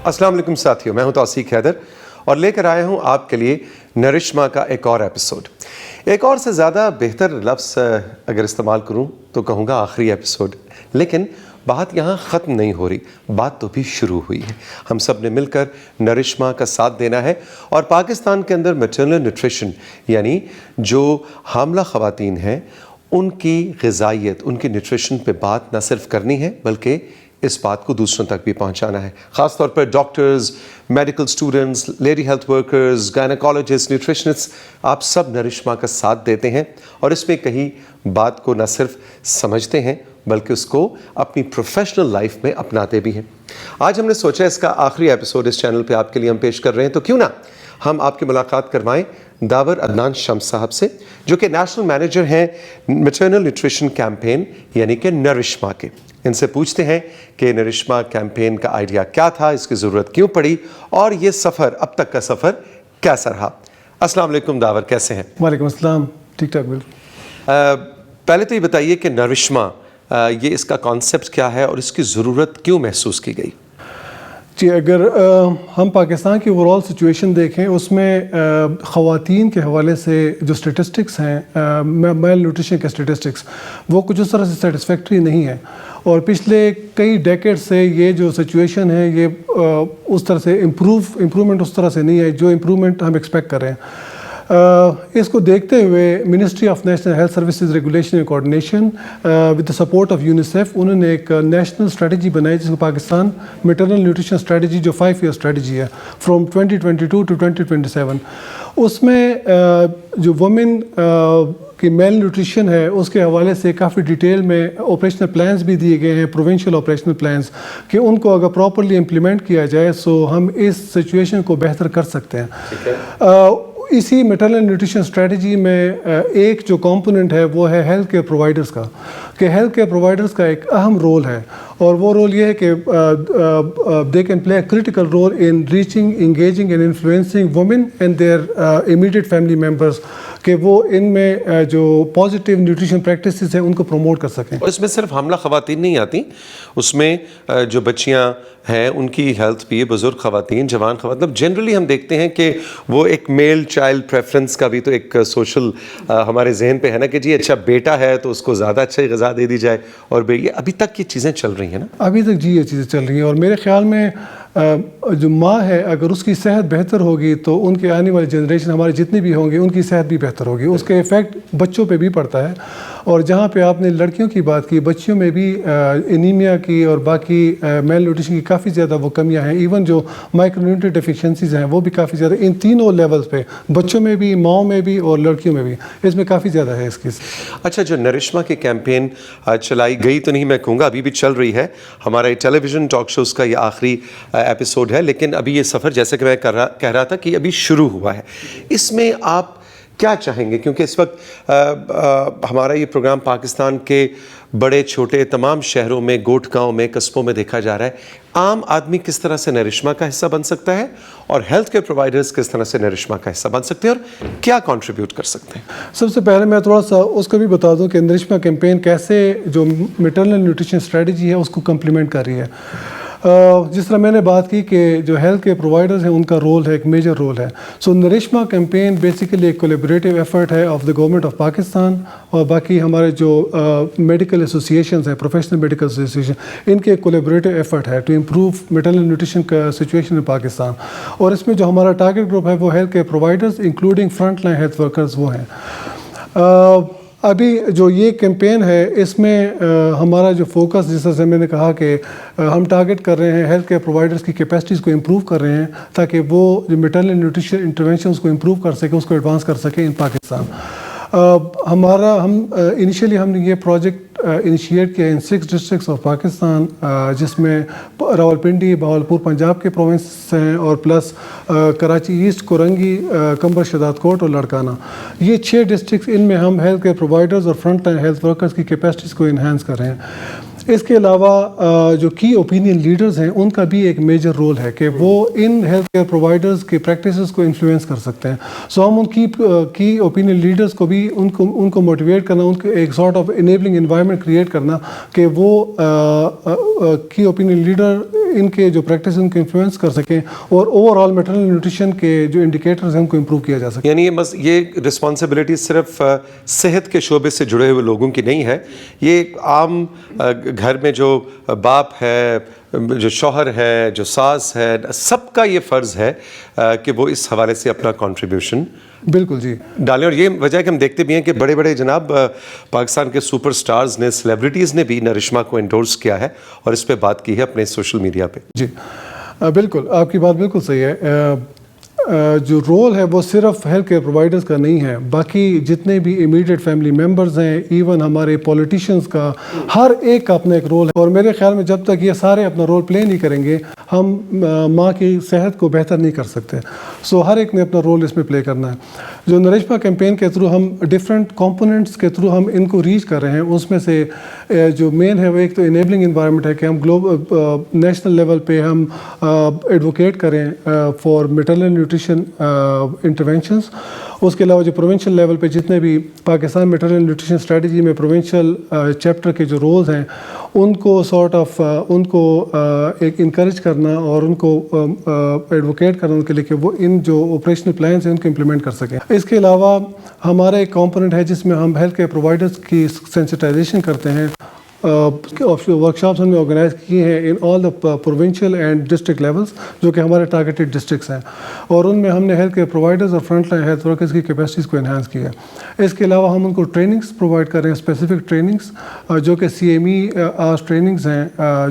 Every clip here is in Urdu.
السلام علیکم ساتھیوں، میں ہوں توصیق حیدر اور لے کر آیا ہوں آپ کے لیے نرشما کا ایک اور ایپیسوڈ. ایک اور سے زیادہ بہتر لفظ اگر استعمال کروں تو کہوں گا آخری ایپیسوڈ. لیکن بات یہاں ختم نہیں ہو رہی، بات تو بھی شروع ہوئی ہے. ہم سب نے مل کر نرشما کا ساتھ دینا ہے اور پاکستان کے اندر میٹرنل نیوٹریشن یعنی جو حاملہ خواتین ہیں ان کی غذائیت، ان کی نیوٹریشن پہ بات نہ صرف کرنی ہے بلکہ اس بات کو دوسروں تک بھی پہنچانا ہے. خاص طور پر doctors, medical students, lady health workers, gynaecologist, nutritionist, آپ سب نرشما کا ساتھ دیتے ہیں اور اس میں کہیں بات کو نہ صرف سمجھتے ہیں بلکہ اس کو اپنی پروفیشنل لائف میں اپناتے بھی ہیں. آج ہم نے سوچا اس کا آخری ایپیسوڈ اس چینل پہ آپ کے لیے ہم پیش کر رہے ہیں، تو کیوں نہ ہم آپ کی ملاقات کروائیں داور عدنان شمس صاحب سے، جو کہ نیشنل مینیجر ہیں میٹرنل نیوٹریشن کیمپین یعنی کہ نرشما کے. ان سے پوچھتے ہیں کہ نرشما کیمپین کا آئیڈیا کیا تھا، اس کی ضرورت کیوں پڑی اور یہ سفر، اب تک کا سفر کیسا رہا. السلام علیکم داور، کیسے ہیں؟ وعلیکم السلام، ٹھیک ٹھاک بالکل. پہلے تو یہ بتائیے کہ نرشما یہ اس کا کانسیپٹ کیا ہے اور اس کی ضرورت کیوں محسوس کی گئی؟ جی، اگر ہم پاکستان کی اوور آل سچویشن دیکھیں اس میں خواتین کے حوالے سے جو اسٹیٹسٹکس ہیں، میل نیوٹریشن کے اسٹیٹسٹکس، وہ کچھ اس طرح سے سیٹسفیکٹری نہیں ہے. اور پچھلے کئی ڈیکیڈ سے یہ جو سچویشن ہے یہ اس طرح سے امپرومنٹ اس طرح سے نہیں ہے جو امپرومنٹ ہم ایکسپیکٹ کر رہے ہیں. اس کو دیکھتے ہوئے ministry of national health services regulation and coordination with the support of UNICEF, انہوں نے ایک نیشنل اسٹریٹجی بنائی جس کو پاکستان میٹرنل نیوٹریشن اسٹریٹجی، جو 5 ایئر اسٹریٹجی ہے فرام 2022 ٹو 2027. اس میں جو وومن کی میل نیوٹریشن ہے اس کے حوالے سے کافی ڈیٹیل میں آپریشنل پلانز بھی دیے گئے ہیں، پروونشل آپریشنل پلانز، کہ ان کو اگر پراپرلی امپلیمنٹ کیا جائے سو ہم اس سچویشن کو بہتر کر سکتے ہیں. اسی میٹرنل نیوٹریشن اسٹریٹجی میں ایک جو کمپوننٹ ہے وہ ہے ہیلتھ کیئر پرووائڈرز کا، کہ ہیلتھ کیئر پرووائڈرز کا ایک اہم رول ہے اور وہ رول یہ ہے کہ they can play a critical role in reaching, engaging and influencing women and their immediate family members, کہ وہ ان میں جو پازیٹیو نیوٹریشن پریکٹسز ہیں ان کو پروموٹ کر سکیں. اور اس میں صرف حاملہ خواتین نہیں آتی، اس میں جو بچیاں ہیں ان کی ہیلتھ بھی، بزرگ خواتین، جوان خواتین، مطلب جنرلی ہم دیکھتے ہیں کہ وہ ایک میل چائلڈ پریفرنس کا بھی تو ایک سوشل ہمارے ذہن پہ ہے نا کہ جی اچھا بیٹا ہے تو اس کو زیادہ اچھا غذا دے دی جائے، اور یہ ابھی تک یہ چیزیں چل رہی ہیں نا؟ ابھی تک جی یہ چیزیں چل رہی ہیں، اور میرے خیال میں جو ماں ہے اگر اس کی صحت بہتر ہوگی تو ان کے آنے والی جنریشن ہمارے جتنی بھی ہوں گے ان کی صحت بھی بہتر ہوگی. اس کا ایفیکٹ بچوں پہ بھی پڑتا ہے. اور جہاں پہ آپ نے لڑکیوں کی بات کی، بچیوں میں بھی انیمیا کی اور باقی میل نیوٹریشن کی کافی زیادہ وہ کمیاں ہیں. ایون جو مائکرو نیوٹریئنٹ ڈیفیشنسیز ہیں وہ بھی کافی زیادہ ان تینوں لیولز پہ، بچوں میں بھی، ماؤں میں بھی اور لڑکیوں میں بھی، اس میں کافی زیادہ ہے اس کی. اچھا، جو نرشما کی کیمپین چلائی گئی تو نہیں میں کہوں گا، ابھی بھی چل رہی ہے. ہمارا ٹیلی ویژن ٹاک شوز کا یہ آخری ایپیسوڈ ہے، لیکن ابھی یہ سفر جیسے کہ میں کہہ رہا تھا کہ ابھی شروع ہوا ہے. اس میں آپ کیا چاہیں گے؟ کیونکہ اس وقت ہمارا یہ پروگرام پاکستان کے بڑے چھوٹے تمام شہروں میں، گوٹھ گاؤں میں، قصبوں میں دیکھا جا رہا ہے. عام آدمی کس طرح سے نرشما کا حصہ بن سکتا ہے اور ہیلتھ کیئر پرووائڈرز کس طرح سے نرشما کا حصہ بن سکتے ہیں اور کیا کنٹریبیوٹ کر سکتے ہیں؟ سب سے پہلے میں تھوڑا سا اس کو بھی بتا دوں کہ نرشما کیمپین کیسے جو میٹرنل نیوٹریشن اسٹریٹجی ہے اس کو کمپلیمنٹ کر رہی ہے. جس طرح میں نے بات کی کہ جو ہیلتھ کیئر پرووائڈرز ہیں ان کا رول ہے، ایک میجر رول ہے. سو نرشما کیمپین بیسیکلی ایک کولیبریٹو ایفرٹ ہے of the government of Pakistan اور باقی ہمارے جو میڈیکل ایسوسیشنز ہیں، پروفیشنل میڈیکل ایسوسیشن، ان کے کولیبریٹو ایفرٹ ہے ٹو امپروو میٹرنل نیوٹریشن کا سچویشن ان پاکستان. اور اس میں جو ہمارا ٹارگیٹ گروپ ہے وہ health care providers including front line health workers وہ ہیں. ابھی جو یہ کیمپین ہے اس میں ہمارا جو فوکس، جس طرح سے میں نے کہا کہ ہم ٹارگیٹ کر رہے ہیں ہیلتھ کیئر پرووائڈرز کی کیپیسٹیز کو امپروو کر رہے ہیں تاکہ وہ جو میٹرنل نیوٹریشن انٹرونشنز کو امپروو کر سکیں، اس کو ایڈوانس کر سکیں ان پاکستان. انیشیلی ہم نے یہ پروجیکٹ انیشیٹ کیا ان 6 ڈسٹرکٹس آف پاکستان، جس میں راولپنڈی، بہاولپور پنجاب کے پروونس ہیں اور پلس کراچی ایسٹ، کورنگی، کمبر شداد کوٹ اور لڑکانہ. یہ 6 ڈسٹرکٹس، ان میں ہم ہیلتھ کیئر پرووائڈرز اور فرنٹ لائن ہیلتھ ورکرز کی کیپیسٹیز کو انہینس کر رہے ہیں. اس کے علاوہ جو کی اوپینین لیڈرز ہیں ان کا بھی ایک میجر رول ہے کہ وہ ان ہیلتھ کیئر پرووائڈرز کی پریکٹسز کو انفلوئنس کر سکتے ہیں. سو ہم ان کی اوپینین لیڈرز کو بھی ان کو موٹیویٹ کرنا، ان کو ایک sort of enabling environment create کرنا کہ وہ کی اوپینین لیڈر ان کے جو پریکٹس ان کو انفلوئنس کر سکیں اور اوور آل میٹرنل نیوٹریشن کے جو انڈیکیٹرز ہیں ان کو امپروو کیا جا سکے. یعنی یہ رسپانسبلٹی صرف صحت کے شعبے سے جڑے ہوئے لوگوں کی نہیں ہے, یہ عام گھر میں جو باپ ہے, جو شوہر ہے, جو ساس ہے, سب کا یہ فرض ہے کہ وہ اس حوالے سے اپنا کنٹریبیوشن بالکل جی ڈالیں. اور یہ وجہ ہے کہ ہم دیکھتے بھی ہیں کہ بڑے بڑے جناب پاکستان کے سپر سٹارز نے, سیلیبریٹیز نے بھی نرشما کو انڈورس کیا ہے اور اس پہ بات کی ہے اپنے سوشل میڈیا پہ. جی بالکل, آپ کی بات بالکل صحیح ہے. جو رول ہے وہ صرف ہیلتھ کیئر پرووائڈرز کا نہیں ہے, باقی جتنے بھی امیڈیٹ فیملی ممبرز ہیں, ایون ہمارے پولیٹیشینز کا, ہر ایک کا اپنا ایک رول ہے. اور میرے خیال میں جب تک یہ سارے اپنا رول پلے نہیں کریں گے ہم ماں کی صحت کو بہتر نہیں کر سکتے. سو ہر ایک نے اپنا رول اس میں پلے کرنا ہے. جو نرشما کیمپین کے تھرو ہم ڈفرینٹ کمپوننٹس کے تھرو ہم ان کو ریچ کر رہے ہیں, اس میں سے جو مین ہے وہ ایک تو انیبلنگ انوائرمنٹ ہے کہ ہم گلوبل نیشنل لیول پہ ہم ایڈوکیٹ کریں فار میٹرنل نیوٹریشن انٹرونشنز. اس کے علاوہ جو پروونشل لیول پہ جتنے بھی پاکستان میٹرنل نیوٹریشن اسٹریٹجی میں پروونشل چیپٹر کے جو رولز ہیں ان کو ان کو ایک انکریج کرنا اور ان کو ایڈوکیٹ کرنا ان کے لیے کہ وہ ان جو آپریشنل پلانس ہیں ان کو امپلیمنٹ کر سکیں. اس کے علاوہ ہمارا ایک کمپوننٹ ہے جس میں ہم ہیلتھ کیئر پرووائڈرز کی سینسٹائزیشن کرتے ہیں. ورکشاپس ہم نے آرگنائز کیے ہیں in all the provincial and district levels جو کہ ہمارے ٹارگیٹڈ ڈسٹرکٹس ہیں, اور ان میں ہم نے ہیلتھ کیئر پرووائڈرز اور فرنٹ لائن ہیلتھ ورکرز کی کیپیسٹیز کو انہانس کیا ہے. اس کے علاوہ ہم ان کو ٹریننگس پرووائڈ کر رہے ہیں, اسپیسیفک ٹریننگس جو کہ CME آرس ٹریننگز ہیں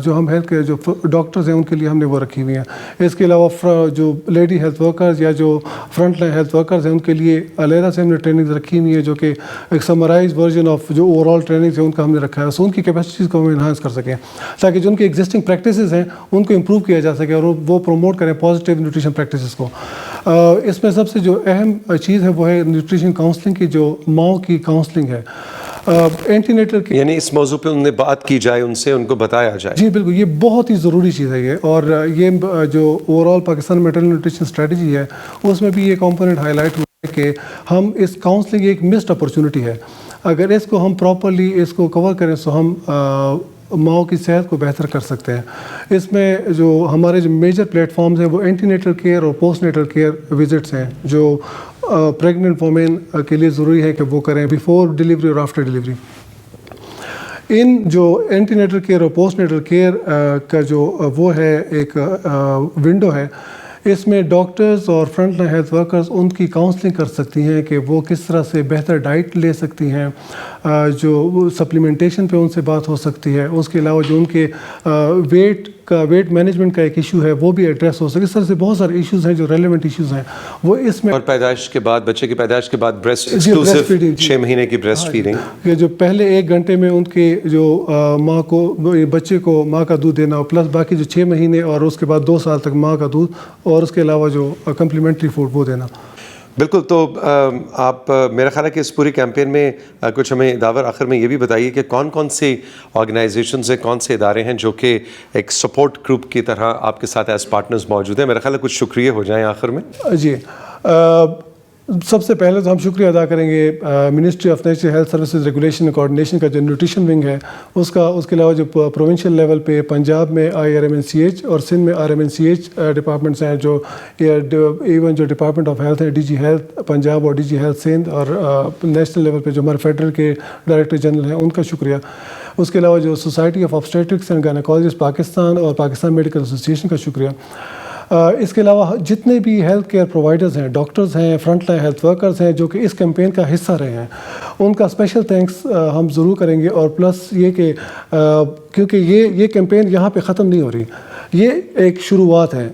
جو ہم ہیلتھ کیئر جو ڈاکٹرز ہیں ان کے لیے ہم نے وہ رکھی ہوئی ہیں. اس کے علاوہ جو لیڈی ہیلتھ ورکرز یا جو فرنٹ لائن ہیلتھ ورکرز ہیں ان کے لیے علیحدہ سے ہم نے ٹریننگز رکھی ہوئی ہیں جو کہ ایک سمرائز ورژن آف جو اوور آل ٹریننگز ہیں ان کا ہم نے رکھا ہے. سو ان کی کیپیسٹیز کو ہم انہانس کر سکیں تاکہ جو ان کی ایگزسٹنگ پریکٹسز ہیں ان کو امپروو کیا جا سکے اور وہ پروموٹ کریں پازیٹیو نیوٹریشن پریکٹسز کو. اس میں سب سے جو اہم چیز ہے وہ ہے نیوٹریشن کاؤنسلنگ کی, جو ماؤں کی کاؤنسلنگ ہے. اینٹی نیٹل کی یعنی اس موضوع پہ انہیں بات کی جائے, ان سے ان کو بتایا جائے. جی بالکل, یہ بہت ہی ضروری چیز ہے یہ. اور یہ جو over all Pakistan maternal nutrition strategy ہے اس میں بھی یہ کمپوننٹ ہائی لائٹ ہوا ہے کہ ہم اس کاؤنسلنگ ایک مسڈ اپرچونٹی ہے. اگر اس کو ہم پراپرلی اس کو کور کریں تو ہم ماؤں کی صحت کو بہتر کر سکتے ہیں. اس میں جو ہمارے جو میجر پلیٹ فارمز ہیں وہ اینٹی نیٹل کیئر اور پوسٹ نیٹل کیئر وزٹس ہیں جو پریگننٹ وومین کے لیے ضروری ہے کہ وہ کریں بیفور ڈیلیوری اور آفٹر ڈیلیوری. ان جو اینٹی نیٹل کیئر اور پوسٹ نیٹل کیئر کا جو وہ ہے ایک ونڈو ہے, اس میں ڈاکٹرز اور front line health workers in کی کاؤنسلنگ کر سکتی ہیں کہ وہ کس طرح سے بہتر ڈائٹ لے سکتی ہیں, جو سپلیمنٹیشن پہ ان سے بات ہو سکتی ہے. اس کے علاوہ جو ان کے ویٹ مینجمنٹ کا ایک ایشو ہے وہ بھی ایڈریس ہو سکے. اس طرح سے بہت سارے ایشوز ہیں جو ریلیونٹ ایشوز ہیں وہ اس میں. اور پیدائش کے بعد, بچے کی پیدائش کے بعد بریسٹ ایکسکلوسیو 6 مہینے کی بریسٹ فیڈنگ, یہ جو پہلے 1 گھنٹے میں ان کے جو ماں کو بچے کو ماں کا دودھ دینا پلس باقی جو 6 مہینے اور اس کے بعد 2 سال تک ماں کا دودھ اور اس کے علاوہ جو کمپلیمنٹری فوڈ وہ دینا. بالکل. تو آپ میرا خیال ہے کہ اس پوری کیمپین میں کچھ ہمیں داور آخر میں یہ بھی بتائیے کہ کون کون سی آرگنائزیشنز ہیں, کون سے ادارے ہیں جو کہ ایک سپورٹ گروپ کی طرح آپ کے ساتھ ایز پارٹنرز موجود ہیں. میرا خیال ہے کچھ شکریہ ہو جائیں آخر میں. جی سب سے پہلے تو ہم شکریہ ادا کریں گے ministry of natural health services regulation and coordination کا جو نیوٹریشن ونگ ہے اس کا. اس کے علاوہ جو پروونشل لیول پہ پنجاب میں IRMNCH اور سندھ میں RMNCH ڈپارٹمنٹس ہیں, جو ایون جو ڈپارٹمنٹ آف ہیلتھ ہے DG ہیلتھ پنجاب اور DG ہیلتھ سندھ, اور نیشنل لیول پہ جو ہمارے فیڈرل کے ڈائریکٹر جنرل ہیں ان کا شکریہ. اس کے علاوہ جو society of obstetrics and gynaecologist Pakistan اور پاکستان میڈیکل ایسوسیشن کا شکریہ. اس کے علاوہ جتنے بھی ہیلتھ کیئر پرووائڈرز ہیں, ڈاکٹرز ہیں, فرنٹ لائن ہیلتھ ورکرز ہیں جو کہ اس کیمپین کا حصہ رہے ہیں, ان کا اسپیشل تھینکس ہم ضرور کریں گے. اور پلس یہ کہ کیونکہ یہ کیمپین یہاں پہ ختم نہیں ہو رہی, یہ ایک شروعات ہے.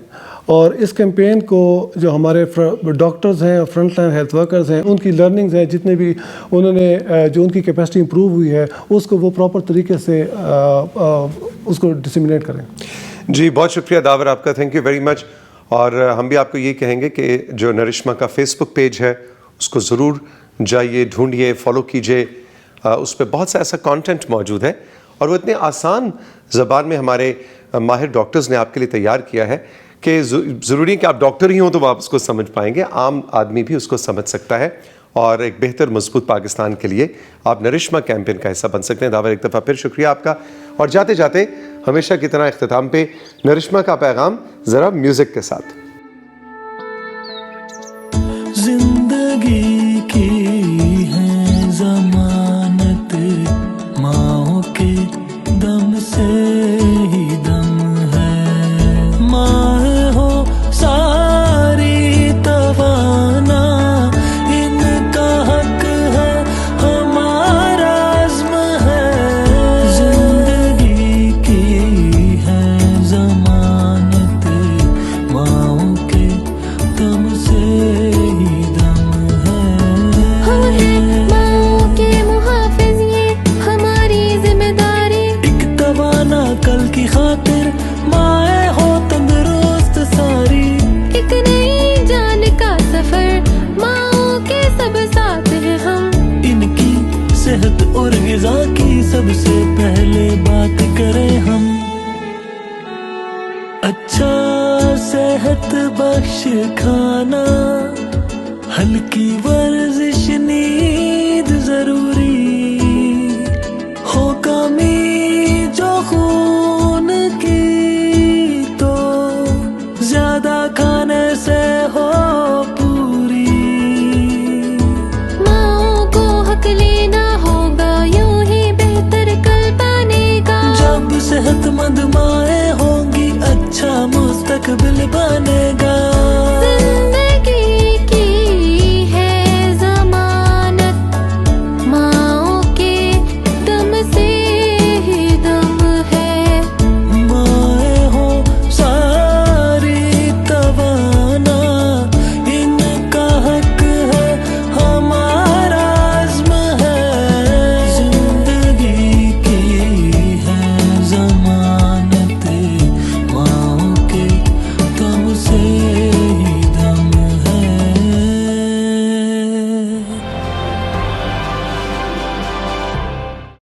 اور اس کیمپین کو جو ہمارے ڈاکٹرز ہیں اور فرنٹ لائن ہیلتھ ورکرز ہیں ان کی لرننگز ہیں, جتنے بھی انہوں نے جو ان کی کیپیسٹی امپروو ہوئی ہے اس کو وہ پراپر طریقے سے اس کو ڈسیمنیٹ کریں. جی بہت شکریہ داور آپ کا, تھینک یو ویری مچ. اور ہم بھی آپ کو یہ کہیں گے کہ جو نرشما کا فیس بک پیج ہے اس کو ضرور جائیے, ڈھونڈیے, فالو کیجیے. اس پہ بہت سا ایسا کانٹینٹ موجود ہے اور وہ اتنے آسان زبان میں ہمارے ماہر ڈاکٹرز نے آپ کے لیے تیار کیا ہے کہ ضروری کہ آپ ڈاکٹر ہی ہوں تو آپ اس کو سمجھ پائیں گے, عام آدمی بھی اس کو سمجھ سکتا ہے. اور ایک بہتر مضبوط پاکستان کے لیے آپ نرشما کیمپین کا حصہ بن سکتے ہیں. داور ایک دفعہ پھر شکریہ آپ کا. اور جاتے جاتے ہمیشہ کی طرح اختتام پہ نرشما کا پیغام ذرا میوزک کے ساتھ. زندگی کی ہے ضمانت ماں کے دم سے ہی دم ہے. ماں ہو ساری توانا ان کا حق ہے ہمارا عزم ہے. زندگی کی ہے ضمانت ماں کے دم سے کل کی خاطر مائیں ہو تندرست ساری. ایک نئی جان کا سفر ماں کے سب ساتھ ہیں ہم. ان کی صحت اور غذا کی سب سے پہلے بات کریں ہم. اچھا صحت بخش کھانا ہلکی ورزش نیند ضروری ہو. کمی جو خون کی تو زیادہ کھانے سے ہو پوری. ماں کو حق لینا ہوگا یوں ہی بہتر کل پانے کا. جب صحت مند مائیں ہوں گی اچھا مستقبل بنے گا.